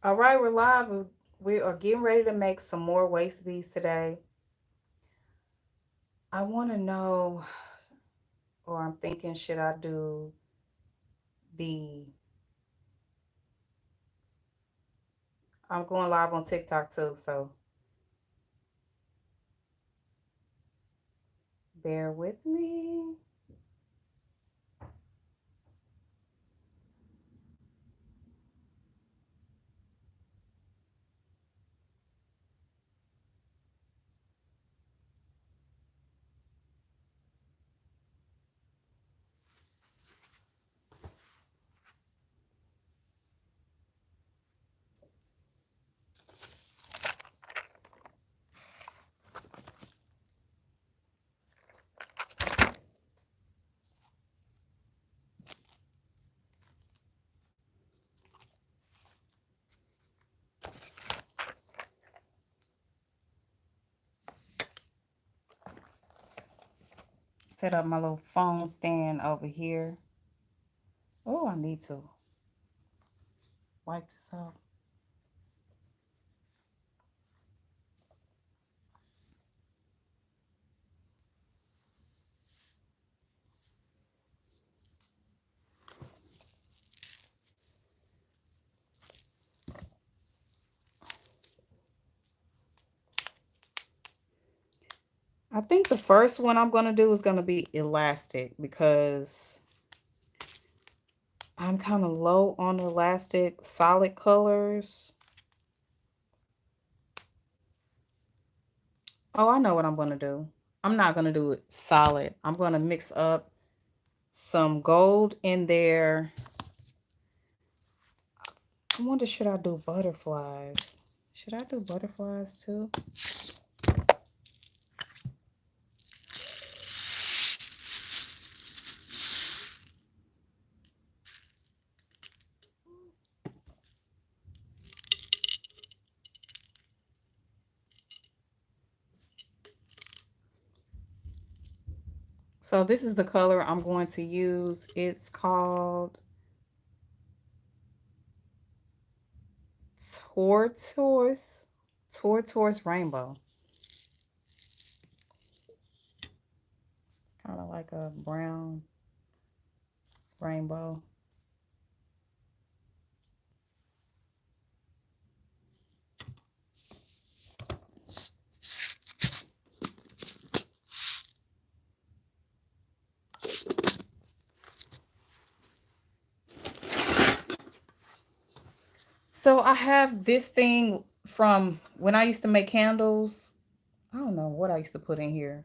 All right, we're live. We are getting ready to make some more waist beads today. I want to know, or I'm thinking, should I do the, I'm going live on TikTok too, so bear with me. Set up my little phone stand over here. Oh, I need to wipe this off. I think the first one I'm going to do is going to be elastic because I'm kind of low on elastic solid colors. Oh, I know what I'm going to do. I'm not going to do it solid. I'm going to mix up some gold in there. I wonder, should I do butterflies? Should I do butterflies too? So this is the color I'm going to use. It's called Tortoise Rainbow. It's kind of like a brown rainbow. So I have this thing from when I used to make candles. I don't know what I used to put in here,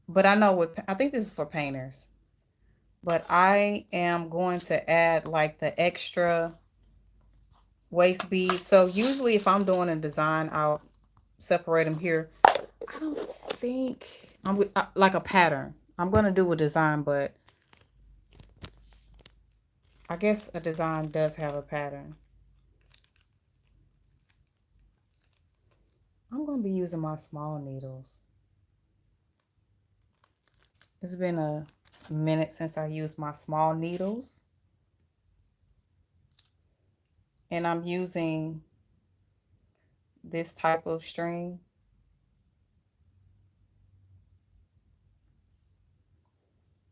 but I know what, I think this is for painters. But I am going to add like the extra waist beads. So usually if I'm doing a design, I'll separate them here. I don't think I'm like a pattern. I'm going to do a design, but I guess a design does have a pattern. I'm going to be using my small needles. It's been a minute since I used my small needles. And I'm using this type of string.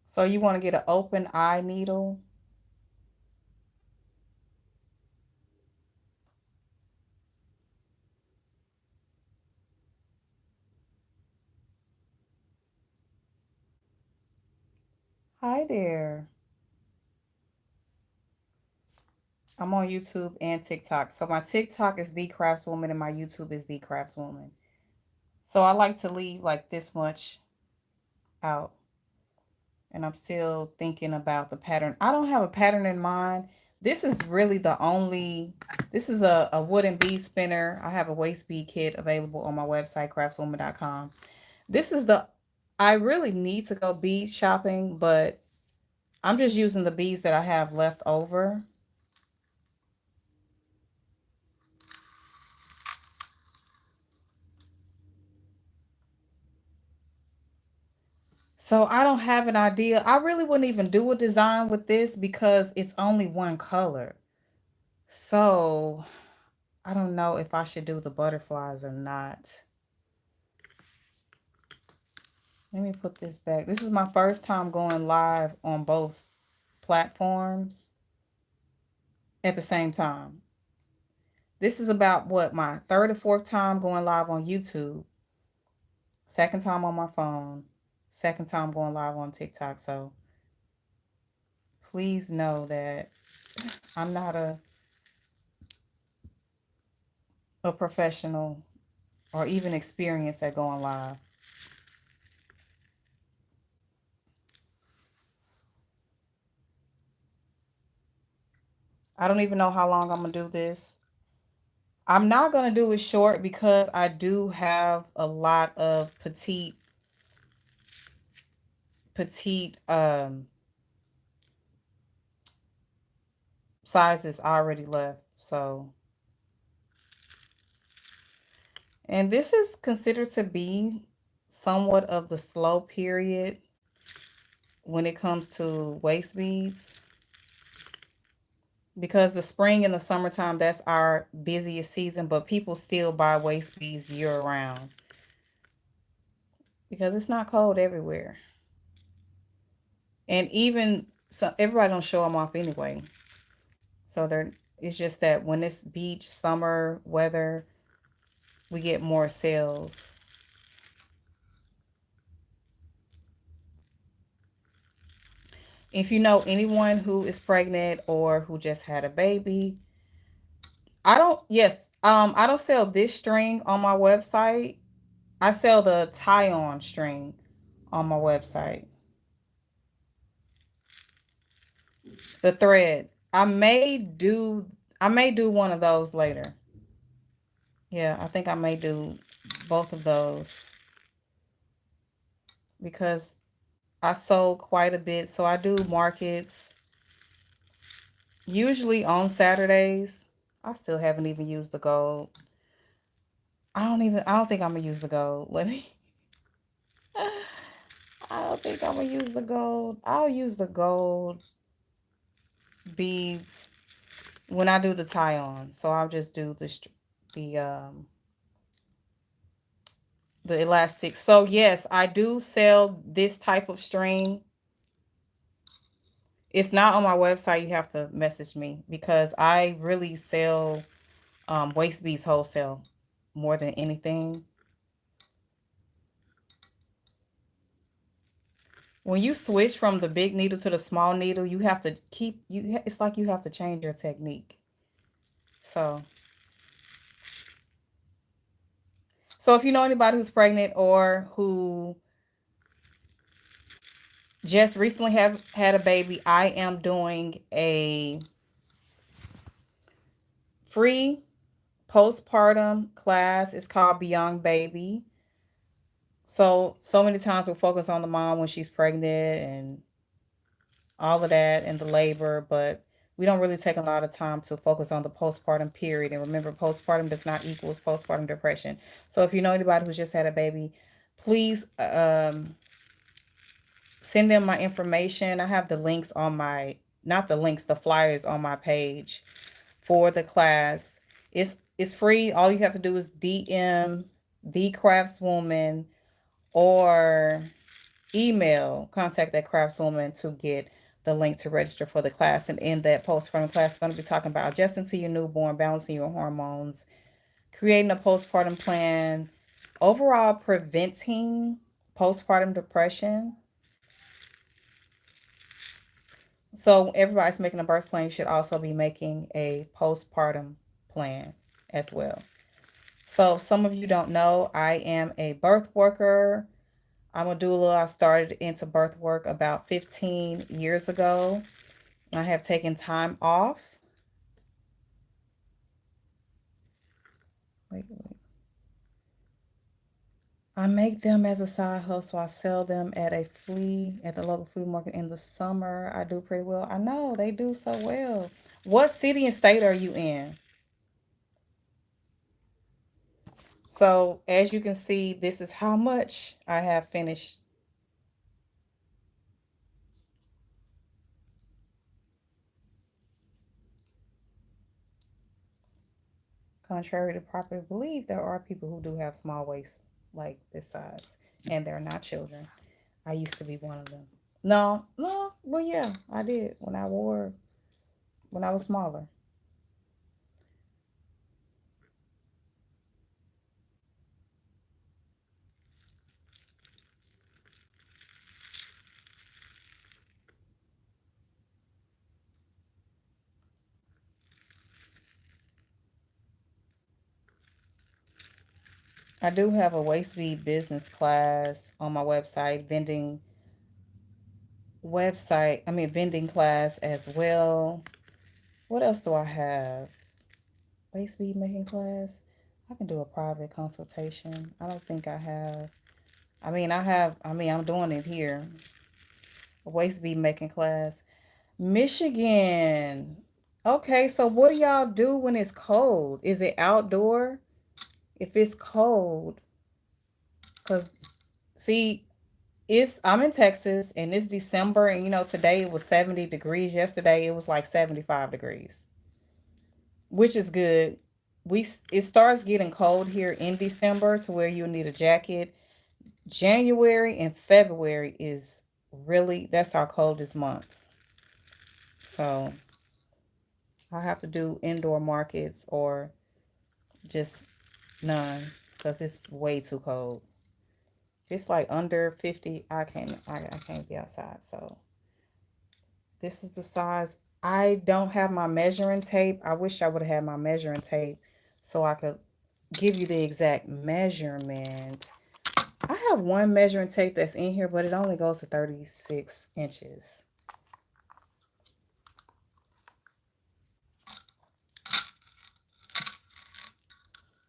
So you want to get an open eye needle. Hi there. I'm on YouTube and TikTok. So my TikTok is The Craftswoman and my YouTube is The Craftswoman. So I like to leave like this much out. And I'm still thinking about the pattern. I don't have a pattern in mind. This is really the only, this is a wooden bead spinner. I have a waist bead kit available on my website, craftswoman.com. This is the, I really need to go bead shopping, but I'm just using the beads that I have left over. So I don't have an idea. I really wouldn't even do a design with this because it's only one color. So I don't know if I should do the butterflies or not. Let me put this back. This is my first time going live on both platforms at the same time. This is about what, my third or fourth time going live on YouTube, second time on my phone, second time going live on TikTok. So please know that I'm not a professional or even experienced at going live. I don't even know how long I'm going to do this. I'm not going to do it short because I do have a lot of petite sizes already left. So, and this is considered to be somewhat of the slow period when it comes to waist beads, because the spring and the summertime, that's our busiest season, but people still buy waist beads year round because it's not cold everywhere. And even so, everybody don't show them off anyway. So it's just that when it's beach summer weather, we get more sales. If you know anyone who is pregnant or who just had a baby, I don't sell this string on my website. I sell the tie-on string on my website. The thread. I may do one of those later. Yeah, I think I may do both of those because I sold quite a bit. So I do markets usually on Saturdays. I still haven't even used the gold. I don't think I'm gonna use the gold. Let me I don't think I'm gonna use the gold. I'll use the gold beads when I do the tie on. So I'll just do the um the elastic. So yes, I do sell this type of string. It's not on my website. You have to message me because I really sell waist beads wholesale more than anything. When you switch from the big needle to the small needle, you have to it's like you have to change your technique. So so if you know anybody who's pregnant or who just recently have had a baby, I am doing a free postpartum class. It's called Beyond Baby. So many times we focus on the mom when she's pregnant and all of that and the labor, but we don't really take a lot of time to focus on the postpartum period. And remember, postpartum does not equal postpartum depression. So if you know anybody who's just had a baby, please send them my information. I have the links on my, not the links, the flyers on my page for the class. It's free. All you have to do is DM the craftswoman or email contact that craftswoman to get the link to register for the class. And in that postpartum class, we're going to be talking about adjusting to your newborn, balancing your hormones, creating a postpartum plan, overall preventing postpartum depression. So everybody's making a birth plan. You should also be making a postpartum plan as well. So some of you don't know, I am a birth worker. I'm a doula. I started into birth work about 15 years ago. I have taken time off. Wait. I make them as a side hustle. I sell them at the local flea market in the summer. I do pretty well. I know they do so well. What city and state are you in? So as you can see, this is how much I have finished. contrary to popular belief, there are people who do have small waists like this size, and they're not children. I used to be one of them. No, no, well, yeah, I did when I was smaller. I do have a waist bead business class on my vending class as well. What else do I have? Waist bead making class. I can do a private consultation. I don't think I have. I'm doing it here. A waist bead making class. Michigan. Okay, so what do y'all do when it's cold? Is it outdoor? If it's cold, because see, I'm in Texas and it's December, and today it was 70 degrees. Yesterday it was like 75 degrees, which is good. It starts getting cold here in December to where you'll need a jacket. January and February is really that's our coldest months. So I have to do indoor markets or just none because it's way too cold. If it's like under 50, I can't be outside. So this is the size. I don't have my measuring tape. I wish I would have had my measuring tape so I could give you the exact measurement. I have one measuring tape that's in here, but it only goes to 36 inches.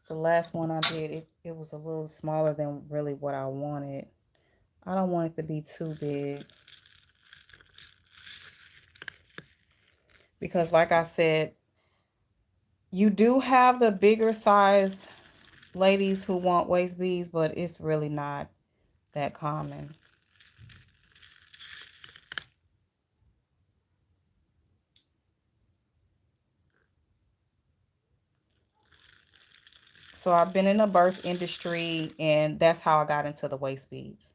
The last one I did, it was a little smaller than really what I wanted. I don't want it to be too big because, like I said, you do have the bigger size ladies who want waist beads, but it's really not that common. So I've been in the birth industry, and that's how I got into the waist beads.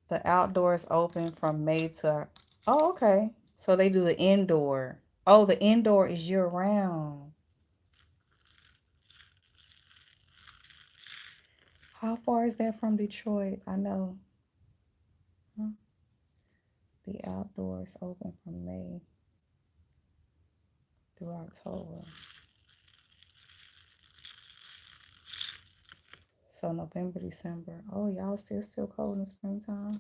The outdoors open from May to. Oh, okay. So they do the indoor. Oh, the indoor is year round. How far is that from Detroit? I know. Huh? The outdoors open from May through October. So November, December. Oh, y'all still cold in the springtime.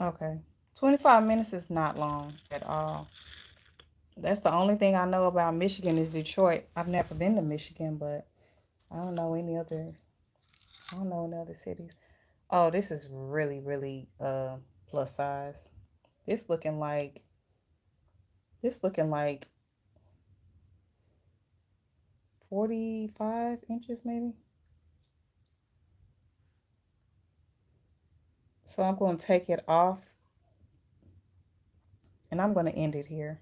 Okay. 25 minutes is not long at all. That's the only thing I know about Michigan is Detroit. I've never been to Michigan, but I don't know any other I don't know any other cities. Oh, this is really, really plus size. This looking like this looking like 45 inches maybe. So I'm going to take it off and I'm going to end it here.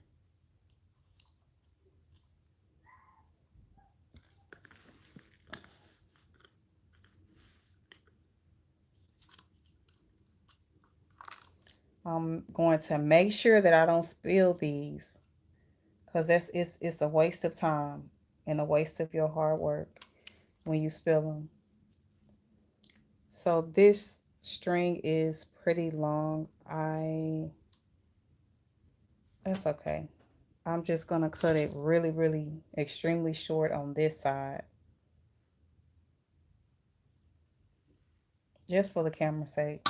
I'm going to make sure that I don't spill these because it's a waste of time and a waste of your hard work when you spill them. So this string is pretty long. That's okay. I'm just going to cut it really, really extremely short on this side just for the camera's sake.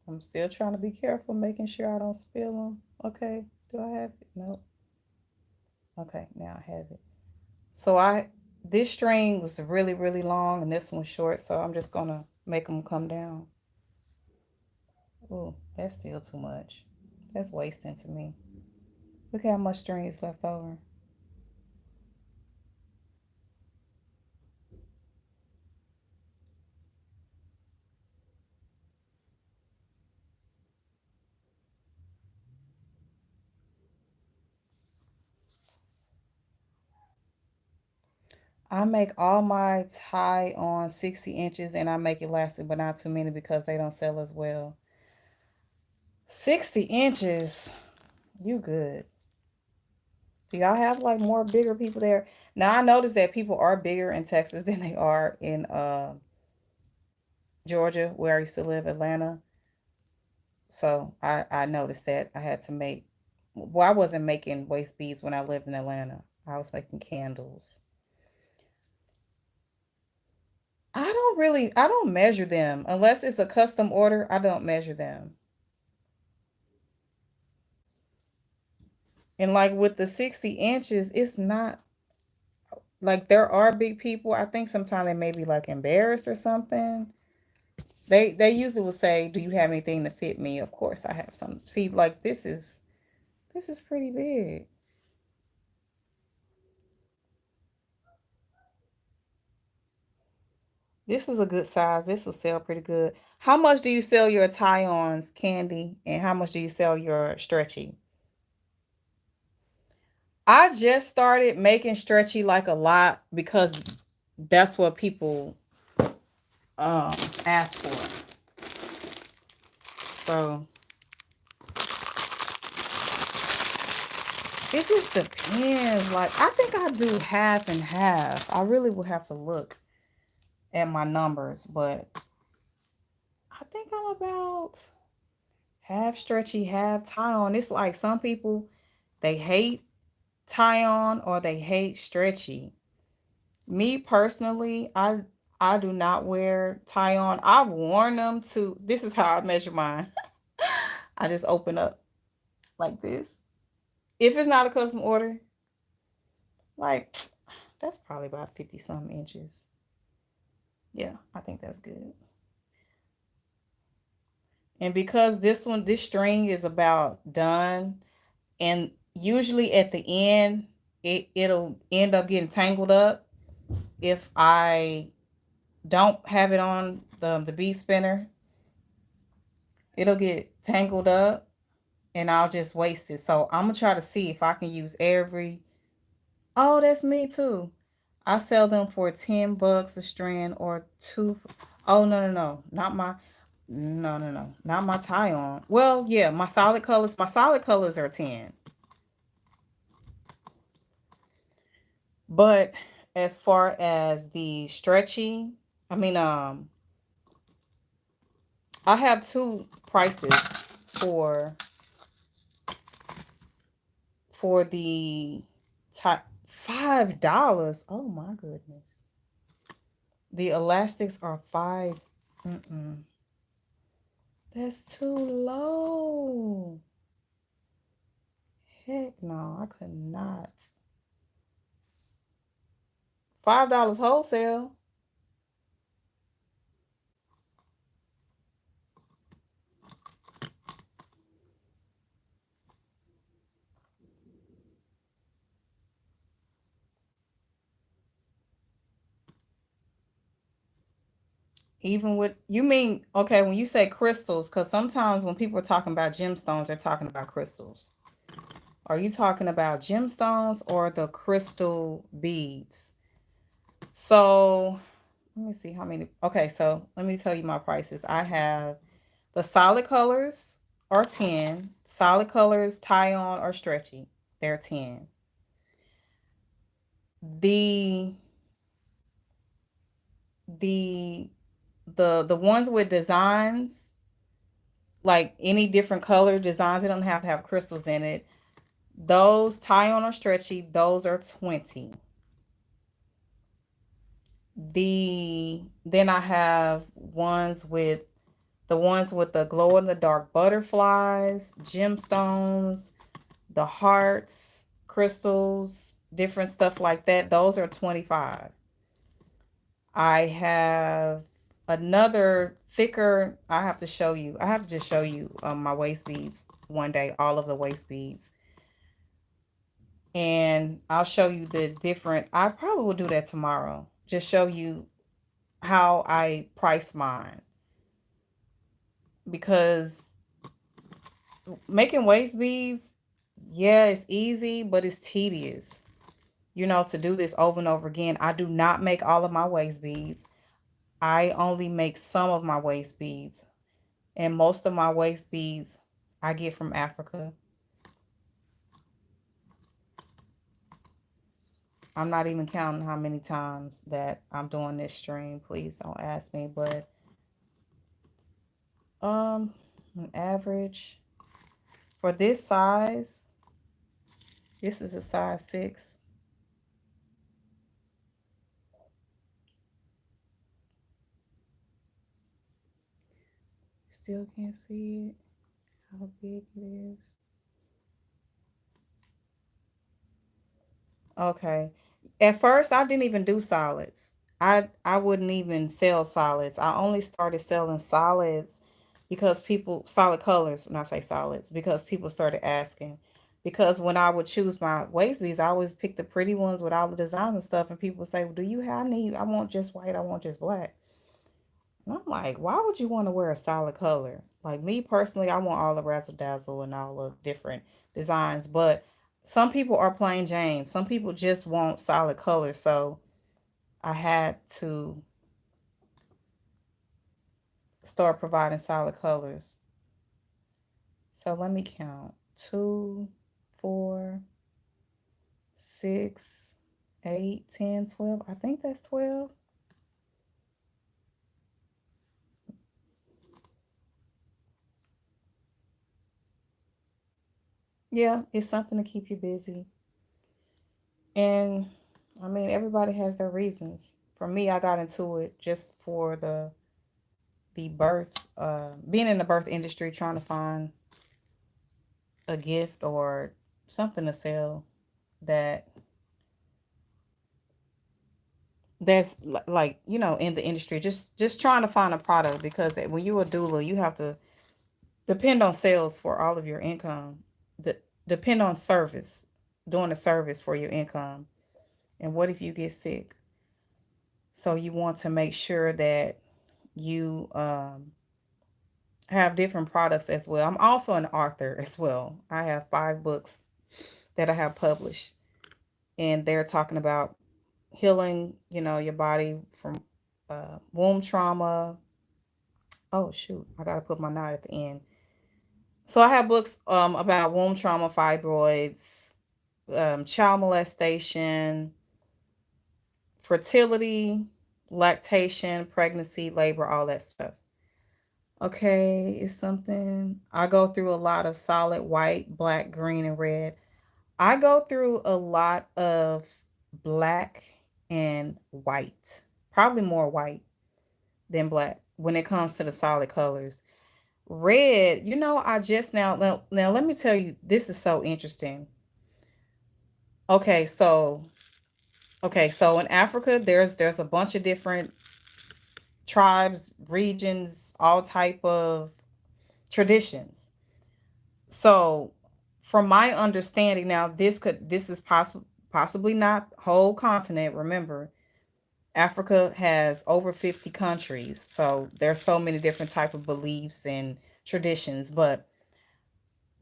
I'm still trying to be careful, making sure I don't spill them. Okay, do I have it? No. Okay, now I have it. So This string was really, really long and this one's short, so I'm just gonna make them come down. Oh, that's still too much. That's wasting to me. Look how much string is left over. I make all my tie on 60 inches and I make elastic, but not too many because they don't sell as well. 60 inches, you good. Do y'all have like more bigger people there? Now I noticed that people are bigger in Texas than they are in Georgia, where I used to live, Atlanta. So I noticed that I had to make. Well, I wasn't making waist beads when I lived in Atlanta. I was making candles. I don't measure them unless it's a custom order. I don't measure them. And like with the 60 inches, it's not like there are big people. I think sometimes they may be like embarrassed or something. They usually will say, "Do you have anything to fit me?" Of course, I have some. See, like this is pretty big. This is a good size. This will sell pretty good. How much do you sell your tie-ons, Candy, and how much do you sell your stretchy? I just started making stretchy like a lot because that's what people um ask for. So it just depends. Like I think I do half and half. I really will have to look at my numbers, but I think I'm about half stretchy, half tie on. It's like some people they hate tie on or they hate stretchy. Me personally, I do not wear tie on. I've worn them to this is how I measure mine. I just open up like this. If it's not a custom order, like that's probably about 50 some inches. Yeah, I think that's good. And because this string is about done, and usually at the end, it'll end up getting tangled up if I don't have it on the bead spinner. It'll get tangled up and I'll just waste it. So I'm gonna try to see if I can use every. Oh, that's me too. I sell them for $10 a strand or two. Oh no, not my. No, not my tie on. Well, yeah, my solid colors. My solid colors are 10. But as far as the stretchy, I mean, I have two prices for the top. $5. Oh my goodness. The elastics are five. Mm-mm. That's too low. Heck no, I could not. $5 wholesale. Even with you mean okay when you say crystals, because sometimes when people are talking about gemstones, they're talking about crystals. Are you talking about gemstones or the crystal beads? So let me see how many. Okay, so let me tell you my prices. I have the solid colors are 10. Solid colors, tie on or stretchy, they're 10. The the the ones with designs, like any different color designs, they don't have to have crystals in it. Those tie on or stretchy, those are 20. Then I have ones with the glow in the dark butterflies, gemstones, the hearts, crystals, different stuff like that. Those are 25. I have another thicker. I have to show you. I have to just show you my waist beads one day, all of the waist beads. And I'll show you the different. I probably will do that tomorrow. Just show you how I price mine because making waist beads, yeah, it's easy, but it's tedious. To do this over and over again. I do not make all of my waist beads. I only make some of my waist beads. And most of my waist beads I get from Africa. I'm not even counting how many times that I'm doing this stream. Please don't ask me, but um an average for this size, this is a size 6. Still can't see it. How big it is. Okay. At first, I didn't even do solids. I wouldn't even sell solids. I only started selling solids because people solid colors when I say solids because people started asking. Because when I would choose my waist beads, I always pick the pretty ones with all the designs and stuff, and people would say, well, "Do you have any? I want just white. I want just black." And I'm like, "Why would you want to wear a solid color?" Like me personally, I want all the razzle dazzle and all the different designs, but some people are plain Jane. Some people just want solid colors. So I had to start providing solid colors. So let me count. 2, 4, 6, 8, 10, 12. I think that's 12. Yeah, it's something to keep you busy. And I mean, everybody has their reasons. For me, I got into it just for the birth, being in the birth industry, trying to find a gift or something to sell that there's like in the industry, just trying to find a product because when you're a doula, you have to depend on sales for all of your income. Depend on service, doing a service for your income. And what if you get sick? So you want to make sure that you have different products as well. I'm also an author as well. I have 5 books that I have published, and they're talking about healing, your body from womb trauma. Oh shoot, I gotta put my knot at the end. So I have books about womb trauma, fibroids, child molestation, fertility, lactation, pregnancy, labor, all that stuff. Okay, it's something I go through a lot of solid white, black, green, and red. I go through a lot of black and white, probably more white than black when it comes to the solid colors. Red, I just now let me tell you, this is so interesting. Okay, so in Africa, there's a bunch of different tribes, regions, all type of traditions. So, from my understanding, now this is possibly not whole continent. Remember, Africa has over 50 countries, so there's so many different type of beliefs and traditions. But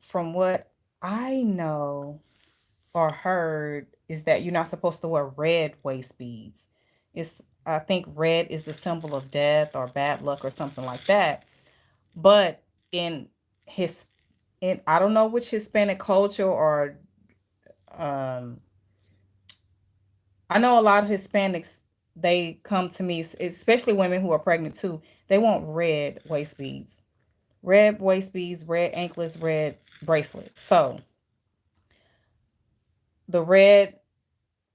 from what I know or heard, is that you're not supposed to wear red waist beads. It's I think red is the symbol of death or bad luck or something like that. But in his in I don't know which Hispanic culture or um I know a lot of Hispanics, they come to me, especially women who are pregnant too. They want red waist beads. Red waist beads, red anklets, red bracelets. So the red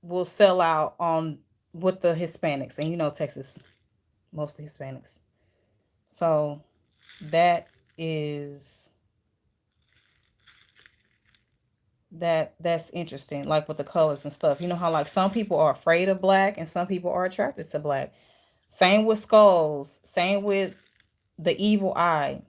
will sell out on with the Hispanics, and Texas, mostly Hispanics. So that is that's interesting, like with the colors and stuff. You know how like some people are afraid of black and some people are attracted to black. Same with skulls. Same with the evil eye.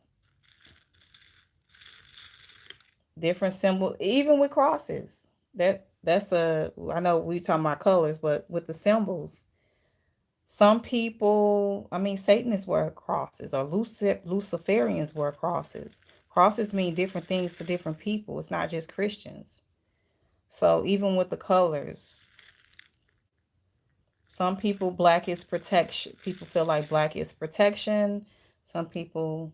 Different symbols, even with crosses. That's a. I know we talking about colors, but with the symbols, some people. I mean, Satanists wear crosses, or Luciferians wear crosses. Crosses mean different things to different people. It's not just Christians. So even with the colors, some people black is protection. People feel like black is protection. Some people.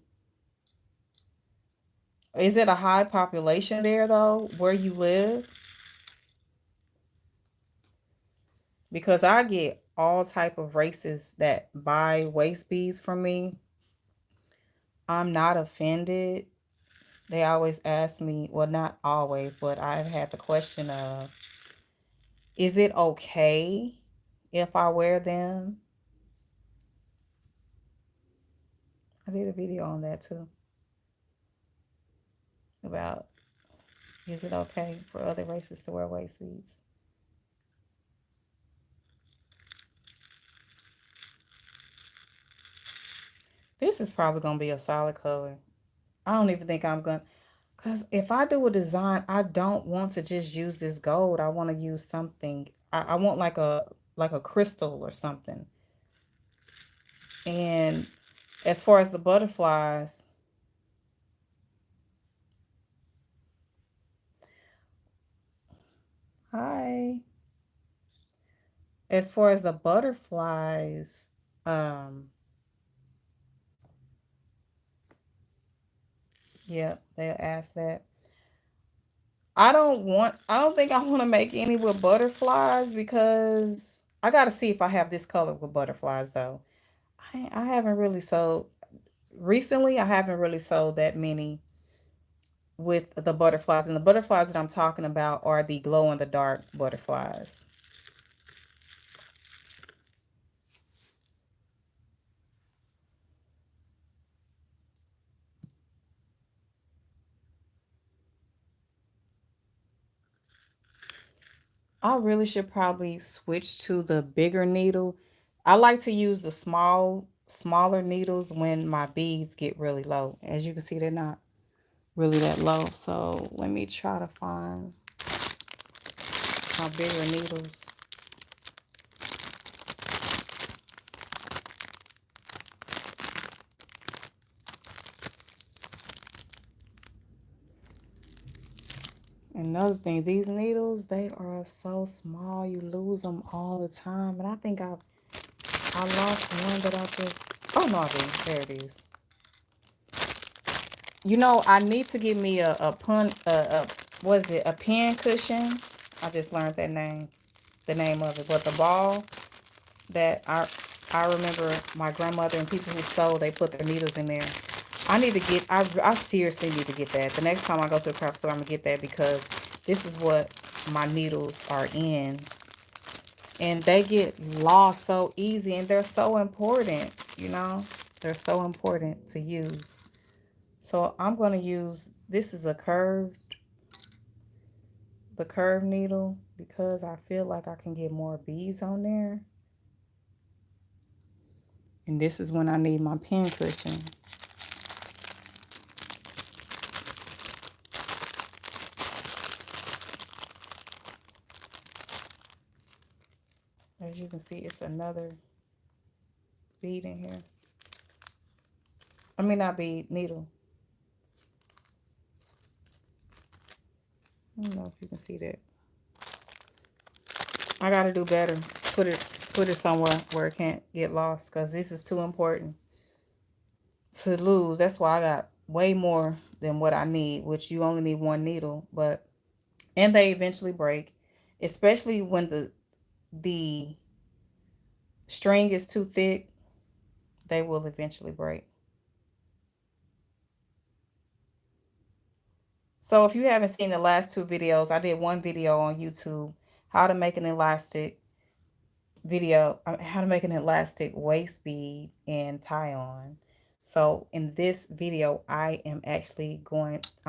Is it a high population there though, where you live? Because I get all type of races that buy waist beads from me. I'm not offended. They always ask me, well, not always, but I've had the question of, is it okay if I wear them? I did a video on that too, about, is it okay for other races to wear waist beads? This is probably gonna be a solid color. I don't even think I'm gonna, because if I do a design, I don't want to just use this gold. I want to use something. I want like a crystal or something. And as far as the butterflies, hi. As far as the butterflies, um, yeah, they'll ask that. I don't think I want to make any with butterflies because I got to see if I have this color with butterflies though. I haven't really sold, recently, I haven't really sold that many with the butterflies. And the butterflies that I'm talking about are the glow in the dark butterflies. I really should probably switch to the bigger needle. I like to use the smaller needles when my beads get really low. As you can see, they're not really that low. So let me try to find my bigger needles. Another thing, these needles, they are so small. You lose them all the time. And I think I lost one that I just, oh no, I didn't. There it is. You know, I need to give me a pun, what is it, a pin cushion. I just learned that name, the name of it. But the ball that I remember my grandmother and people who sewed, they put their needles in there. I need to get, I seriously need to get that. The next time I go to a craft store, I'm going to get that because this is what my needles are in. And they get lost so easy and they're so important, you know? They're so important to use. So I'm going to use, this is the curved needle because I feel like I can get more beads on there. And this is when I need my pin cushion. As you can see, it's another bead in here. I mean, not bead, needle. I don't know if you can see that. I gotta do better. Put it somewhere where it can't get lost because this is too important to lose. That's why I got way more than what I need, which you only need one needle, but and they eventually break, especially when the string is too thick, they will eventually break. So if you haven't seen the last two videos, I did one video on YouTube, how to make an elastic how to make an elastic waist bead and tie on. So in this video, I'm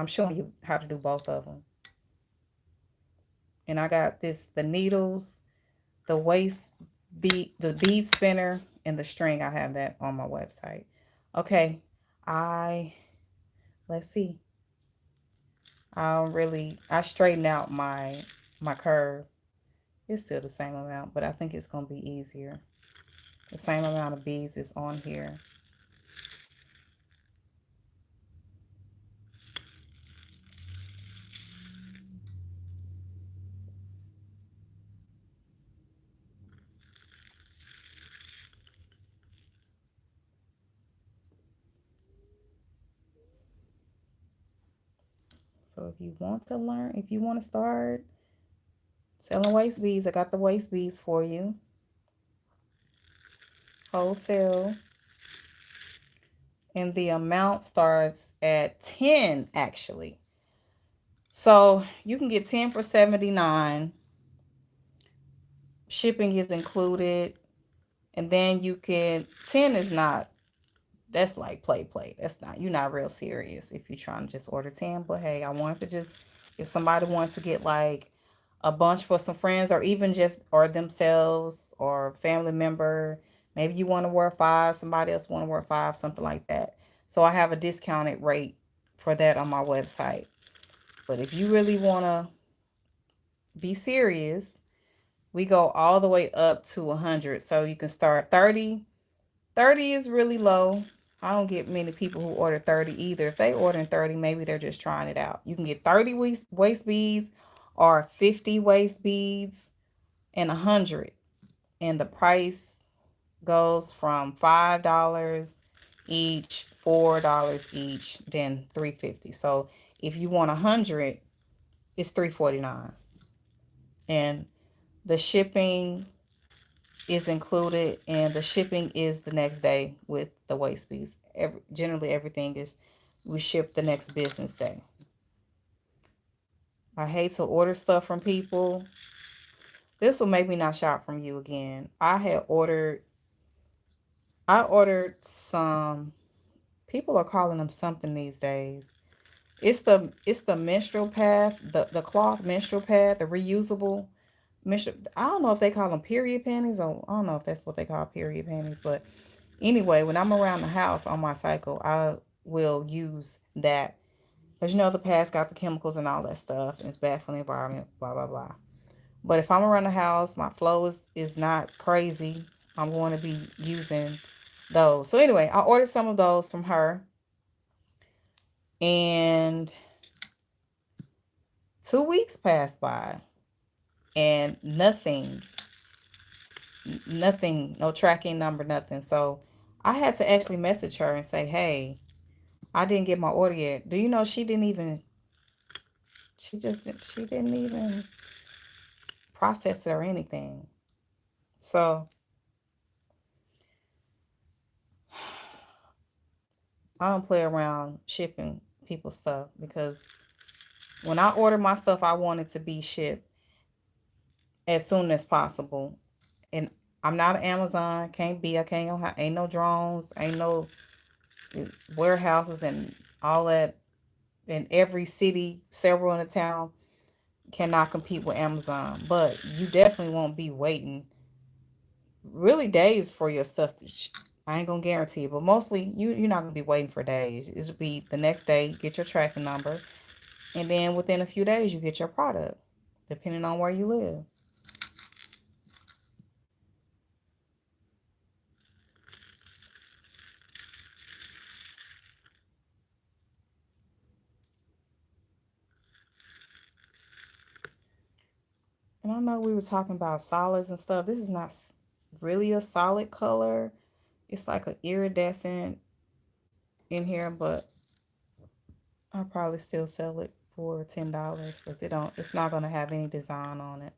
showing you how to do both of them. And I got the needles, the bead spinner, and the string, I have that on my website. Okay, I let's see. I straighten out my curve. It's still the same amount, but I think it's gonna be easier. The same amount of beads is on here. So if you want to start selling waist beads, I got the waist beads for you. Wholesale. And the amount starts at 10 actually. So you can get 10 for 79. Shipping is included. And then you can 10 is not, that's like play. That's not, you're not real serious if you're trying to just order 10. But hey, I wanted to just, if somebody wants to get like a bunch for some friends or even just or themselves or family member, maybe you want to wear 5, somebody else want to wear 5, something like that. So I have a discounted rate for that on my website. But if you really want to be serious, we go all the way up to 100. So you can start 30. 30 is really low. I don't get many people who order 30 either. If they order 30, maybe they're just trying it out. You can get 30 waist beads or 50 waist beads and 100. And the price goes from $5 each, $4 each, then $3.50. So if you want 100, it's $3.49. And the shipping is included, and the shipping is the next day with the waist beads. Generally, everything is we ship the next business day. I hate to order stuff from people. This will make me not shop from you again. I ordered some. People are calling them something these days. It's the menstrual pad, the cloth menstrual pad, the reusable menstrual. I don't know if they call them period panties, or I don't know if that's what they call period panties, but anyway, when I'm around the house on my cycle, I will use that. Because the pads got the chemicals and all that stuff, and it's bad for the environment, blah, blah, blah. But if I'm around the house, my flow is not crazy, I'm going to be using those. So anyway, I ordered some of those from her. And 2 weeks passed by. And nothing, no tracking number, nothing. So I had to actually message her and say, hey, I didn't get my order yet. Do you know she didn't even process it or anything. So I don't play around shipping people stuff, because when I order my stuff, I want it to be shipped as soon as possible. And I'm not an Amazon. Can't be. I can't. Ain't no drones. Ain't no warehouses and all that in every city, several in the town. Cannot compete with Amazon. But you definitely won't be waiting really days for your stuff to I ain't gonna guarantee it, but mostly you're not gonna be waiting for days. It'll be the next day, you get your tracking number, and then within a few days you get your product, depending on where you live. And I know we were talking about solids and stuff. This is not really a solid color. It's like an iridescent in here, but I'll probably still sell it for $10 because it's not gonna have any design on it.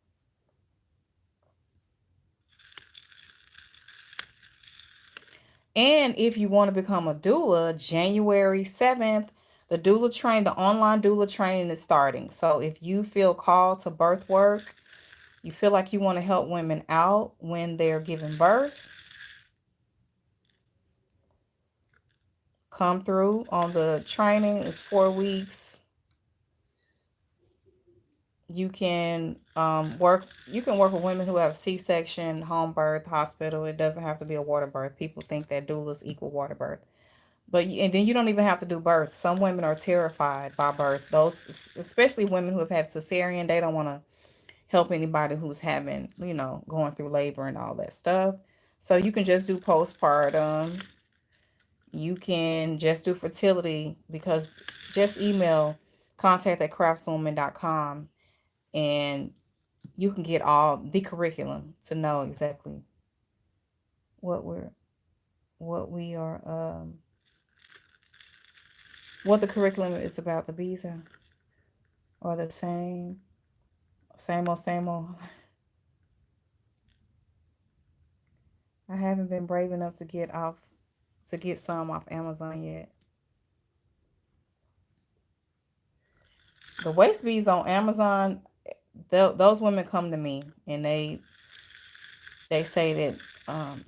And if you want to become a doula, January 7th, the online doula training is starting. So if you feel called to birth work, you feel like you want to help women out when they're giving birth, come through on the training. It's 4 weeks. You can work. You can work with women who have C-section, home birth, hospital. It doesn't have to be a water birth. People think that doulas equal water birth, but and then you don't even have to do birth. Some women are terrified by birth. Those, especially women who have had cesarean, they don't want to help anybody who's having, going through labor and all that stuff. So you can just do postpartum. You can just do fertility because just email contact at craftswoman.com and you can get all the curriculum to know exactly what we're what we are what the curriculum is about. The bees are the same old. I haven't been brave enough to get some off Amazon yet. The waist beads on Amazon, those women come to me and they say that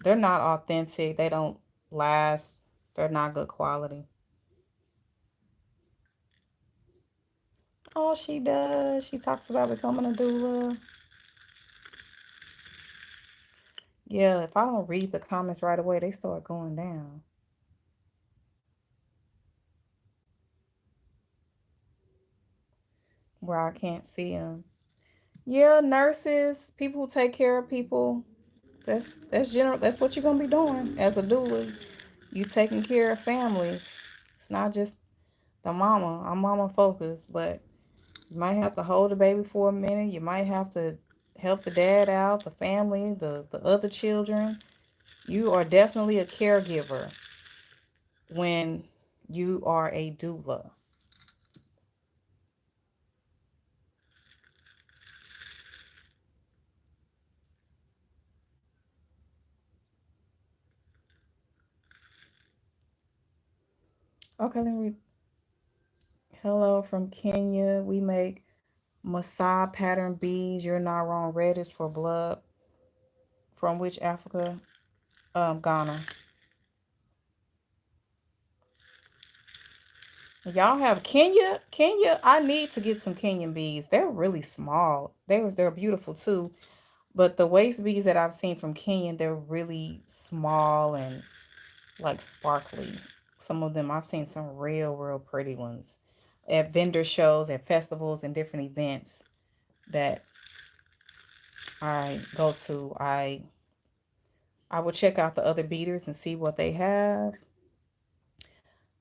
they're not authentic. They don't last. They're not good quality. Oh, she does. She talks about becoming a doula. Yeah, if I don't read the comments right away, they start going down where I can't see them. Yeah, nurses, people who take care of people. That's general. That's what you're gonna be doing as a doula. You taking care of families. It's not just the mama. I'm mama focused, but you might have to hold the baby for a minute. You might have to help the dad out, the family, the other children. You are definitely a caregiver when you are a doula. Okay, let me. Hello from Kenya. We make Maasai pattern beads. You're not wrong. Red is for blood. From which Africa? Ghana. Y'all have Kenya? Kenya, I need to get some Kenyan beads. They're really small. They're beautiful too. But the waist beads that I've seen from Kenya, they're really small and like sparkly. Some of them I've seen some real pretty ones at vendor shows, at festivals, and different events that I go to. I will check out the other beaters and see what they have.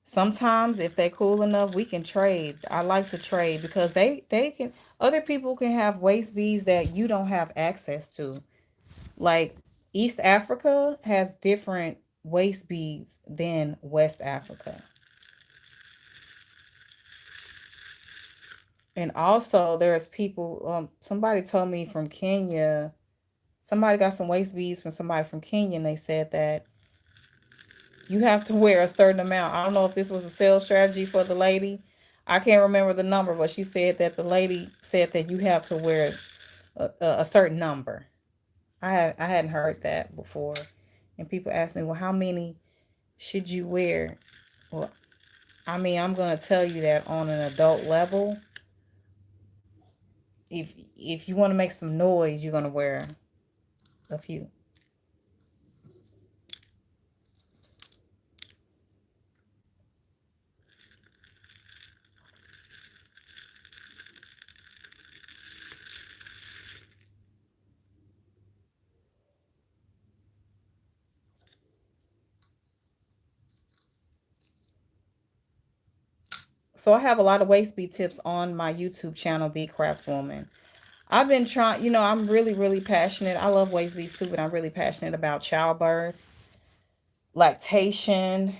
Sometimes if they cool enough, we can trade. I like to trade because they can other people can have waist beads that you don't have access to. Like East Africa has different waist beads than West Africa. And also there's people somebody told me from Kenya, somebody got some waist beads from somebody from Kenya and they said that you have to wear a certain amount. I don't know if this was a sales strategy for the lady. I can't remember the number, but she said that the lady said that you have to wear a certain number. I hadn't heard that before, and people ask me, well, how many should you wear? Well, I mean, I'm gonna tell you that on an adult level, if you want to make some noise, you're gonna wear a few. So I have a lot of waist bead tips on my YouTube channel, The Craftswoman. I've been trying, I'm really passionate. I love waist beads too, but I'm really passionate about childbirth, lactation,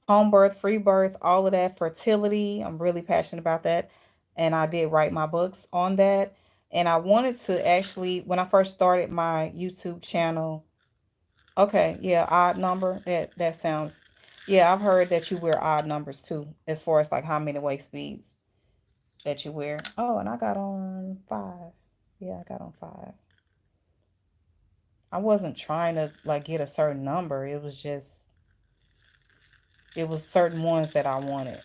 home birth, free birth, all of that, fertility. I'm really passionate about that. And I did write my books on that. And I wanted to actually, when I first started my YouTube channel, okay, yeah, odd number. That sounds, yeah, I've heard that you wear odd numbers too, as far as like how many waist beads that you wear. Oh, and I got on 5. Yeah, I got on 5. I wasn't trying to like get a certain number. It was certain ones that I wanted.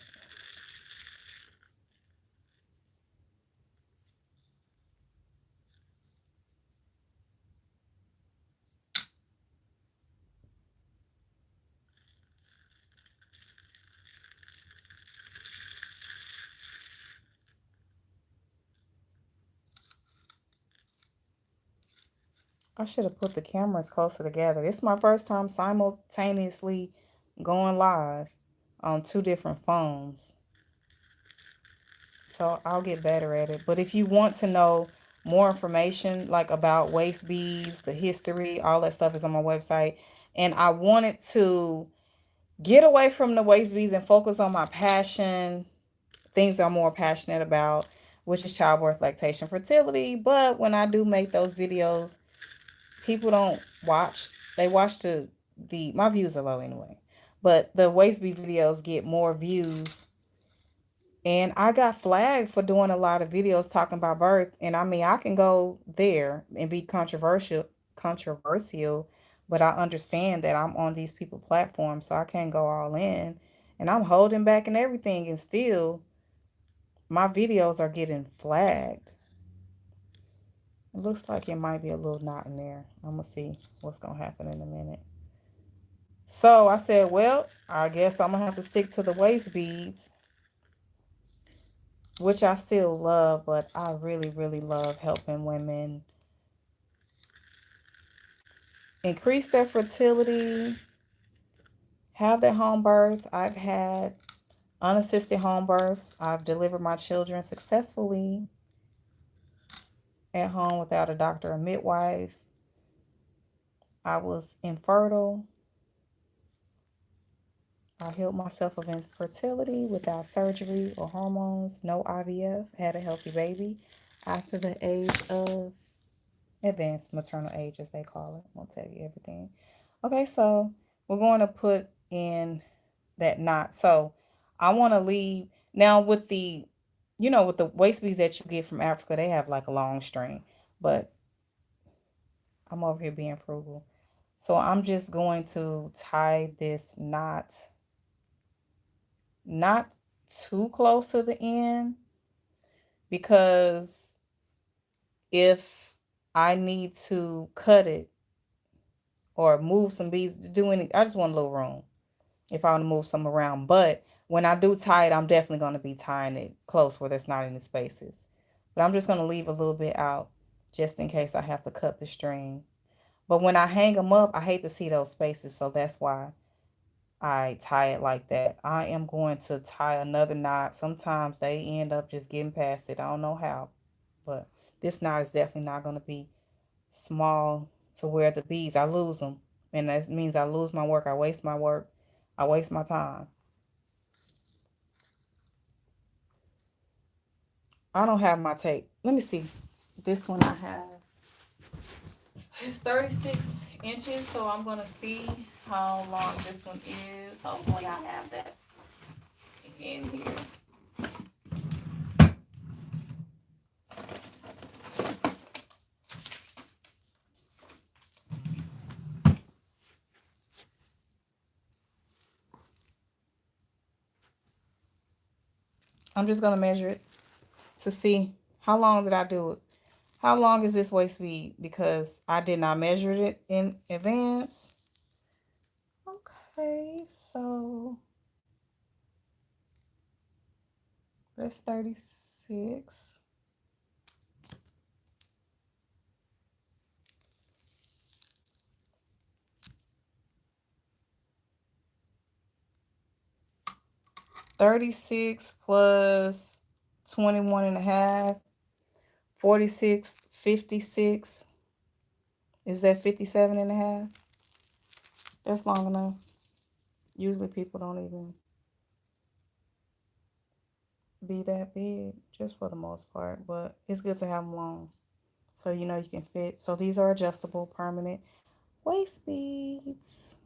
I should have put the cameras closer together. It's my first time simultaneously going live on two different phones. So I'll get better at it. But if you want to know more information like about waist beads, the history, all that stuff is on my website. And I wanted to get away from the waist beads and focus on my passion, things I'm more passionate about, which is childbirth, lactation, fertility. But when I do make those videos, people don't watch. They watch the my views are low anyway. But the waist bead videos get more views, and I got flagged for doing a lot of videos talking about birth. And I mean, I can go there and be controversial, but I understand that I'm on these people platforms, so I can't go all in. And I'm holding back and everything, and still my videos are getting flagged. It looks like it might be a little knot in there. I'm gonna see what's gonna happen in a minute. So I said, well, I guess I'm gonna have to stick to the waist beads, which I still love, but I really, really love helping women increase their fertility, have their home birth. I've had unassisted home births. I've delivered my children successfully at home without a doctor or midwife. I was infertile. I healed myself of infertility without surgery or hormones, no IVF, had a healthy baby after the age of advanced maternal age, as they call it. I'll tell you everything. Okay, so we're going to put in that knot. So I want to leave now with the, with the waist beads that you get from Africa, they have like a long string, but I'm over here being frugal. So I'm just going to tie this knot not too close to the end, because if I need to cut it or move some beads to do any, I just want a little room if I want to move some around. But when I do tie it, I'm definitely going to be tying it close where there's not any spaces. But I'm just going to leave a little bit out just in case I have to cut the string. But when I hang them up, I hate to see those spaces, so that's why I tie it like that. I am going to tie another knot. Sometimes they end up just getting past it. I don't know how, but this knot is definitely not going to be small to where the beads, I lose them. And that means I lose my work. I waste my work. I waste my time. I don't have my tape. Let me see. This one I have. It's 36 inches, so I'm going to see how long this one is. Hopefully I have that in here. I'm just going to measure it to see how long did I do it. How long is this waist bead? Because I did not measure it in advance. Okay, so that's 36. $36 plus 21 and a half, 46, 56. Is that 57 and a half? That's long enough. Usually people don't even be that big, just for the most part, but it's good to have them long so you can fit. So these are adjustable permanent waist beads.